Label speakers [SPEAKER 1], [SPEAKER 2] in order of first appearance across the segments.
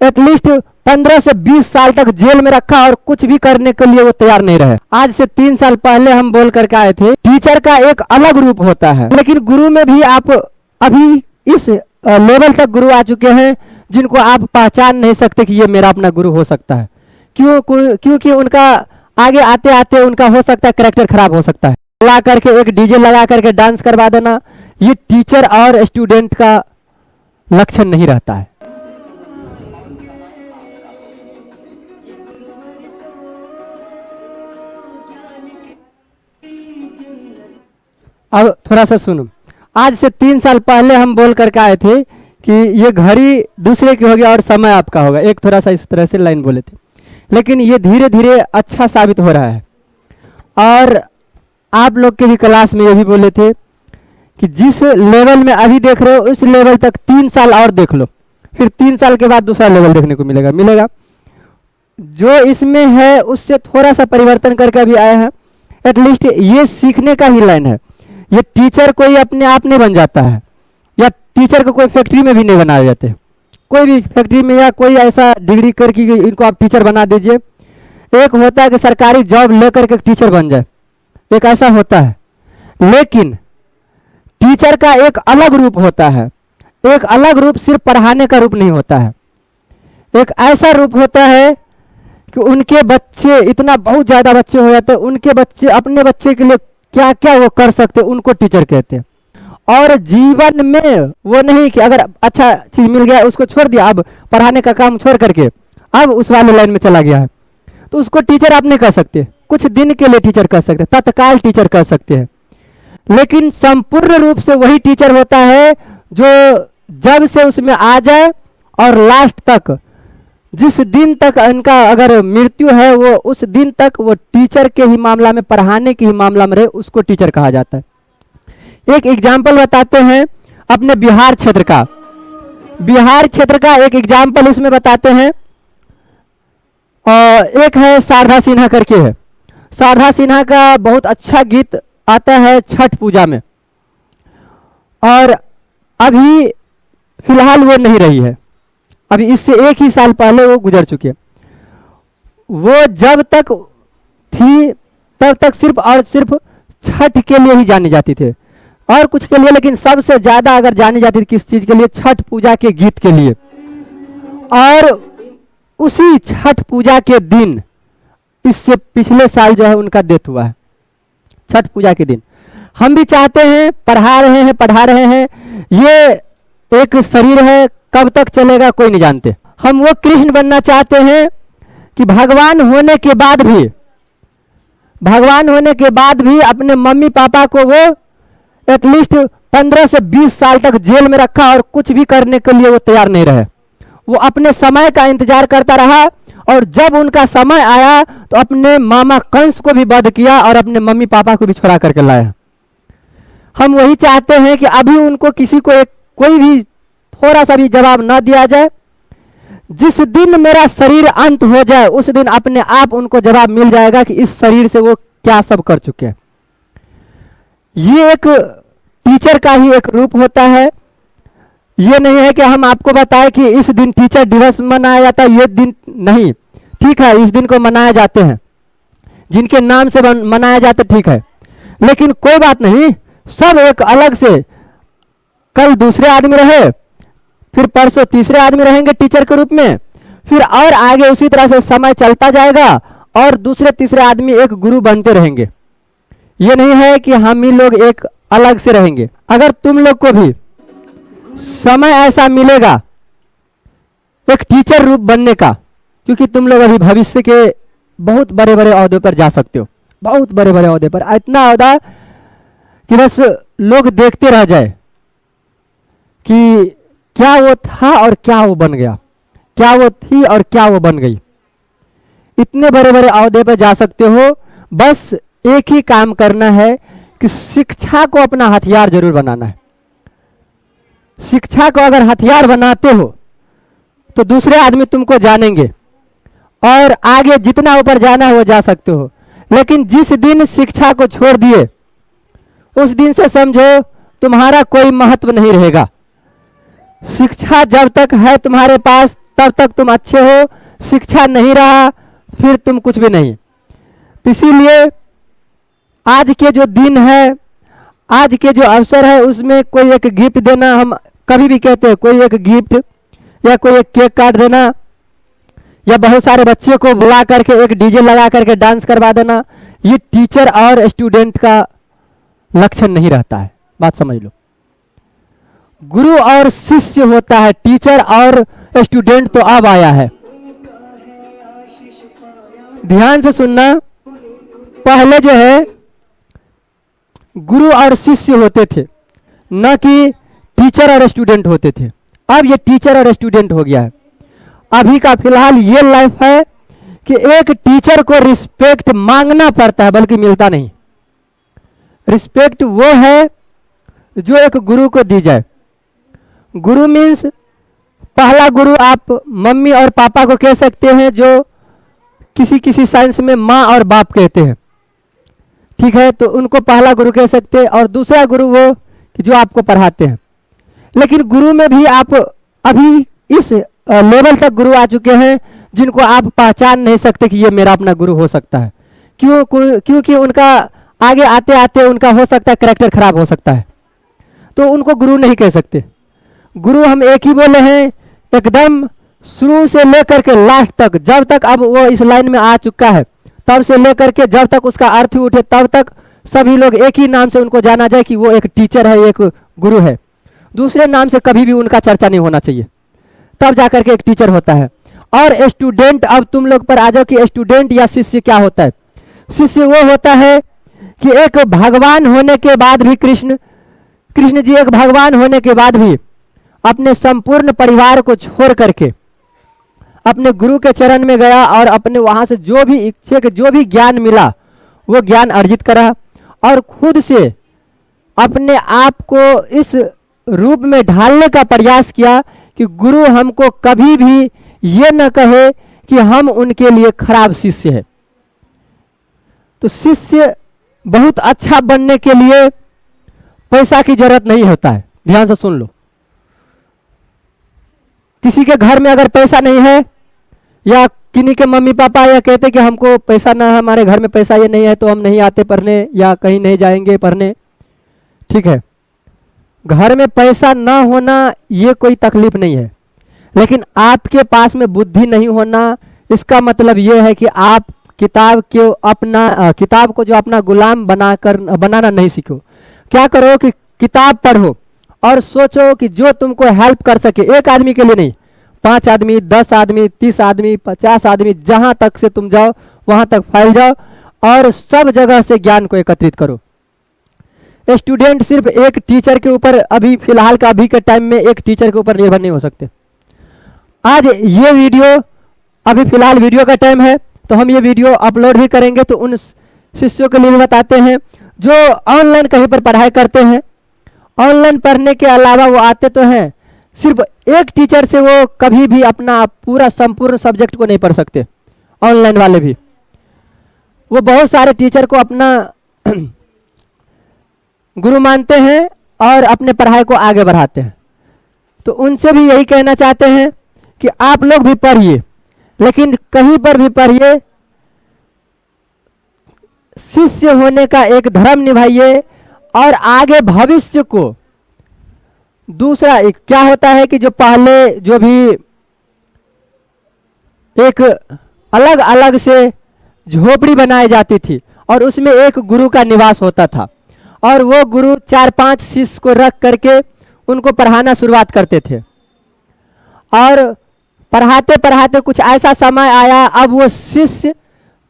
[SPEAKER 1] At least 15 से 20 साल तक जेल में रखा और कुछ भी करने के लिए वो तैयार नहीं रहे। आज से 3 साल पहले हम बोल करके आए थे, टीचर का एक अलग रूप होता है, लेकिन गुरु में भी आप अभी इस लेवल तक गुरु आ चुके हैं जिनको आप पहचान नहीं सकते कि ये मेरा अपना गुरु हो सकता है। क्योंकि उनका आगे आते आते उनका हो सकता है कैरेक्टर खराब हो सकता है। ला करके एक डीजे लगा करके डांस करवा देना, ये टीचर और स्टूडेंट का लक्षण नहीं रहता है। अब थोड़ा सा सुनो, आज से 3 साल पहले हम बोल करके आए थे कि ये घड़ी दूसरे की होगी और समय आपका होगा, एक थोड़ा सा इस तरह से लाइन बोले थे, लेकिन ये धीरे धीरे अच्छा साबित हो रहा है। और आप लोग के भी क्लास में ये भी बोले थे कि जिस लेवल में अभी देख रहे हो उस लेवल तक 3 साल और देख लो, फिर 3 साल के बाद दूसरा लेवल देखने को मिलेगा। जो इसमें है उससे थोड़ा सा परिवर्तन करके अभी आए हैं। एटलीस्ट ये सीखने का ही लाइन है। ये टीचर कोई अपने आप नहीं बन जाता है, या टीचर को कोई फैक्ट्री में भी नहीं बनाए जाते। कोई भी फैक्ट्री में या कोई ऐसा डिग्री करके इनको आप टीचर बना दीजिए। एक होता है कि सरकारी जॉब लेकर के टीचर बन जाए, एक ऐसा होता है। लेकिन टीचर का एक अलग रूप होता है। एक अलग रूप सिर्फ पढ़ाने का रूप नहीं होता है, एक ऐसा रूप होता है कि उनके बच्चे इतना बहुत ज्यादा बच्चे हो जाते हैं, उनके बच्चे अपने बच्चे के लिए क्या क्या वो कर सकते, उनको टीचर कहते हैं। और जीवन में वो नहीं कि अगर अच्छा चीज मिल गया उसको छोड़ दिया, अब पढ़ाने का काम छोड़ करके अब उस वाले लाइन में चला गया है, तो उसको टीचर आप नहीं कह सकते। कुछ दिन के लिए टीचर कह सकते, तत्काल टीचर कह सकते हैं। लेकिन संपूर्ण रूप से वही टीचर होता है जो जब से उसमें आ जाए और लास्ट तक, जिस दिन तक उनका अगर मृत्यु है वो उस दिन तक वो टीचर के ही मामला में, पढ़ाने के ही मामला में रहे, उसको टीचर कहा जाता है। एक एग्जाम्पल बताते हैं अपने बिहार क्षेत्र का। बिहार क्षेत्र का एक एग्जाम्पल इसमें बताते हैं। एक है शारदा सिन्हा करके है। शारदा सिन्हा का बहुत अच्छा गीत आता है छठ पूजा में, और अभी फिलहाल वो नहीं रही है। अभी इससे 1 ही साल पहले वो गुजर चुके। वो जब तक थी तब तक सिर्फ और सिर्फ छठ के लिए ही जानी जाती थी, और कुछ के लिए, लेकिन सबसे ज्यादा अगर जानी जाती थी किस चीज के लिए, छठ पूजा के गीत के लिए। और उसी छठ पूजा के दिन, इससे पिछले साल जो है उनका डेथ हुआ है, छठ पूजा के दिन। हम भी चाहते हैं, पढ़ा रहे हैं, ये एक शरीर है, कब तक चलेगा कोई नहीं जानते। हम वो कृष्ण बनना चाहते हैं कि भगवान होने के बाद भी अपने मम्मी पापा को वो एटलीस्ट 15 से 20 साल तक जेल में रखा और कुछ भी करने के लिए वो तैयार नहीं रहे। वो अपने समय का इंतजार करता रहा, और जब उनका समय आया तो अपने मामा कंस को भी वध किया और अपने मम्मी पापा को भी छुड़ा करके लाया। हम वही चाहते हैं कि अभी उनको किसी को कोई भी थोड़ा सा भी जवाब ना दिया जाए। जिस दिन मेरा शरीर अंत हो जाए उस दिन अपने आप उनको जवाब मिल जाएगा कि इस शरीर से वो क्या सब कर चुके हैं। ये एक टीचर का ही एक रूप होता है। ये नहीं है कि हम आपको बताएं कि इस दिन टीचर दिवस मनाया जाता है, ये दिन नहीं। ठीक है, इस दिन को मनाए जाते हैं, जिनके नाम से मनाया जाता है, ठीक है, लेकिन कोई बात नहीं, सब एक अलग से, कल दूसरे आदमी रहे, फिर परसों तीसरे आदमी रहेंगे टीचर के रूप में, फिर और आगे उसी तरह से समय चलता जाएगा और दूसरे तीसरे आदमी एक गुरु बनते रहेंगे। ये नहीं है कि हम ही लोग एक अलग से रहेंगे। अगर तुम लोग को भी समय ऐसा मिलेगा एक टीचर रूप बनने का, क्योंकि तुम लोग अभी भविष्य के बहुत बड़े बड़े ओहदे पर जा सकते हो, बहुत बड़े बड़े ओहदे पर, इतना ओहदा कि बस लोग देखते रह जाए कि क्या वो था और क्या वो बन गया, क्या वो थी और क्या वो बन गई। इतने बड़े बड़े ओहदे पर जा सकते हो। बस एक ही काम करना है कि शिक्षा को अपना हथियार जरूर बनाना है। शिक्षा को अगर हथियार बनाते हो तो दूसरे आदमी तुमको जानेंगे और आगे जितना ऊपर जाना है वो जा सकते हो। लेकिन जिस दिन शिक्षा को छोड़ दिए उस दिन से समझो तुम्हारा कोई महत्व नहीं रहेगा। शिक्षा जब तक है तुम्हारे पास तब तक तुम अच्छे हो, शिक्षा नहीं रहा फिर तुम कुछ भी नहीं। इसीलिए आज के जो दिन है, आज के जो अवसर है, उसमें कोई एक गिफ्ट देना, हम कभी भी कहते हैं कोई एक गिफ्ट या कोई एक केक काट देना या बहुत सारे बच्चे को बुला करके एक डीजे लगा करके डांस करवा देना, ये टीचर और स्टूडेंट का लक्षण नहीं रहता है। बात समझ लो, गुरु और शिष्य होता है, टीचर और स्टूडेंट तो अब आया है। ध्यान से सुनना, पहले जो है गुरु और शिष्य होते थे, न कि टीचर और स्टूडेंट होते थे। अब ये टीचर और स्टूडेंट हो गया है। अभी का फिलहाल ये लाइफ है कि एक टीचर को रिस्पेक्ट मांगना पड़ता है, बल्कि मिलता नहीं। रिस्पेक्ट वो है जो एक गुरु को दी जाए। गुरु मीन्स पहला गुरु आप मम्मी और पापा को कह सकते हैं, जो किसी किसी साइंस में माँ और बाप कहते हैं, ठीक है, तो उनको पहला गुरु कह सकते हैं। और दूसरा गुरु वो कि जो आपको पढ़ाते हैं। लेकिन गुरु में भी आप अभी इस लेवल तक गुरु आ चुके हैं जिनको आप पहचान नहीं सकते कि ये मेरा अपना गुरु हो सकता है। क्योंकि उनका आगे आते आते उनका हो सकता है कैरेक्टर खराब हो सकता है, तो उनको गुरु नहीं कह सकते। गुरु हम एक ही बोले हैं, एकदम शुरू से लेकर के लास्ट तक, जब तक अब वो इस लाइन में आ चुका है तब से लेकर के जब तक उसका अर्थ ही उठे तब तक सभी लोग एक ही नाम से उनको जाना जाए कि वो एक टीचर है, एक गुरु है। दूसरे नाम से कभी भी उनका चर्चा नहीं होना चाहिए, तब जाकर के एक टीचर होता है। और स्टूडेंट, अब तुम लोग पर आ जाओ कि स्टूडेंट या शिष्य क्या होता है। शिष्य वो होता है कि एक भगवान होने के बाद भी कृष्ण जी एक भगवान होने के बाद भी अपने संपूर्ण परिवार को छोड़ करके अपने गुरु के चरण में गया और अपने वहां से जो भी इच्छा के जो भी ज्ञान मिला वो ज्ञान अर्जित करा और खुद से अपने आप को इस रूप में ढालने का प्रयास किया कि गुरु हमको कभी भी ये न कहे कि हम उनके लिए खराब शिष्य है। तो शिष्य बहुत अच्छा बनने के लिए पैसा की जरूरत नहीं होता है। ध्यान से सुन लो, किसी के घर में अगर पैसा नहीं है या किन्हीं के मम्मी पापा या कहते कि हमको पैसा ना, हमारे घर में पैसा ये नहीं है तो हम नहीं आते पढ़ने या कहीं नहीं जाएंगे पढ़ने, ठीक है, घर में पैसा ना होना ये कोई तकलीफ नहीं है। लेकिन आपके पास में बुद्धि नहीं होना, इसका मतलब ये है कि आप किताब को जो अपना गुलाम बनाना नहीं सीखो। क्या करो कि किताब पढ़ो और सोचो कि जो तुमको हेल्प कर सके, एक आदमी के लिए नहीं, 5 आदमी, 10 आदमी, 30 आदमी, 50 आदमी, जहां तक से तुम जाओ वहां तक फैल जाओ और सब जगह से ज्ञान को एकत्रित करो। स्टूडेंट सिर्फ एक टीचर के ऊपर, अभी फिलहाल का अभी के टाइम में एक टीचर के ऊपर निर्भर नहीं हो सकते। आज ये वीडियो, अभी फिलहाल वीडियो का टाइम है तो हम ये वीडियो अपलोड भी करेंगे, तो उन शिष्यों के लिए बताते हैं जो ऑनलाइन कहीं पर पढ़ाई करते हैं। ऑनलाइन पढ़ने के अलावा वो आते तो हैं, सिर्फ एक टीचर से वो कभी भी अपना पूरा संपूर्ण सब्जेक्ट को नहीं पढ़ सकते। ऑनलाइन वाले भी वो बहुत सारे टीचर को अपना गुरु मानते हैं और अपने पढ़ाई को आगे बढ़ाते हैं। तो उनसे भी यही कहना चाहते हैं कि आप लोग भी पढ़िए, लेकिन कहीं पर भी पढ़िए, शिष्य होने का एक धर्म निभाइए और आगे भविष्य को। दूसरा एक क्या होता है कि जो पहले जो भी एक अलग अलग से झोपड़ी बनाई जाती थी और उसमें एक गुरु का निवास होता था और वो गुरु 4-5 शिष्य को रख करके उनको पढ़ाना शुरुआत करते थे और पढ़ाते पढ़ाते कुछ ऐसा समय आया, अब वो शिष्य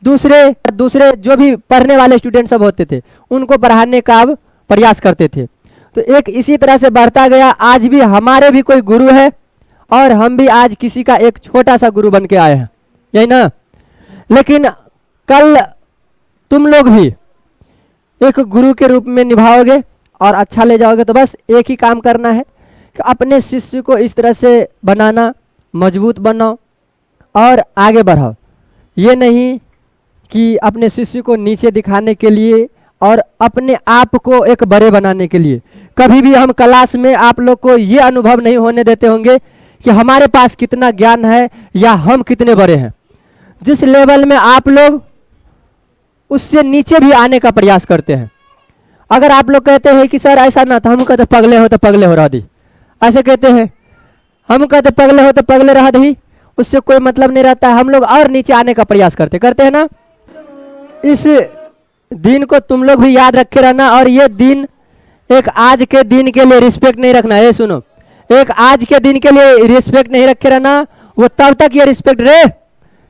[SPEAKER 1] दूसरे जो भी पढ़ने वाले स्टूडेंट सब होते थे उनको पढ़ाने का अब प्रयास करते थे। तो एक इसी तरह से बढ़ता गया। आज भी हमारे भी कोई गुरु है और हम भी आज किसी का एक छोटा सा गुरु बन के आए हैं, यही ना। लेकिन कल तुम लोग भी एक गुरु के रूप में निभाओगे और अच्छा ले जाओगे। तो बस एक ही काम करना है कि अपने शिष्य को इस तरह से बनाना, मजबूत बनाओ और आगे बढ़ाओ। ये नहीं कि अपने शिष्य को नीचे दिखाने के लिए और अपने आप को एक बड़े बनाने के लिए। कभी भी हम क्लास में आप लोग को ये अनुभव नहीं होने देते होंगे कि हमारे पास कितना ज्ञान है या हम कितने बड़े हैं। जिस लेवल में आप लोग उससे नीचे भी आने का प्रयास करते हैं। अगर आप लोग कहते हैं कि सर ऐसा ना, तो हम कहते पगले हो तो पगले हो रह दी, ऐसे कहते हैं। हम कहते पगले हो तो पगले रह दी, उससे कोई मतलब नहीं रहता है। हम लोग और नीचे आने का प्रयास करते हैं ना। इस दिन को तुम लोग भी याद रखे रहना। और ये दिन एक आज के दिन के लिए रिस्पेक्ट नहीं रखना। ये सुनो, एक आज के दिन के लिए रिस्पेक्ट नहीं रखे रहना। वो तब तक ये रिस्पेक्ट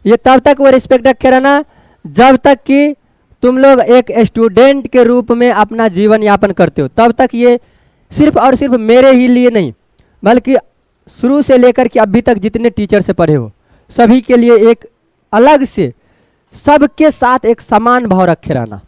[SPEAKER 1] ये तब तक वो रिस्पेक्ट रखे रहना जब तक कि तुम लोग एक स्टूडेंट के रूप में अपना जीवन यापन करते हो। तब तक ये सिर्फ और सिर्फ मेरे ही लिए नहीं, बल्कि शुरू से लेकर के अभी तक जितने टीचर से पढ़े हो सभी के लिए एक अलग से सबके साथ एक समान भाव रखे रहना।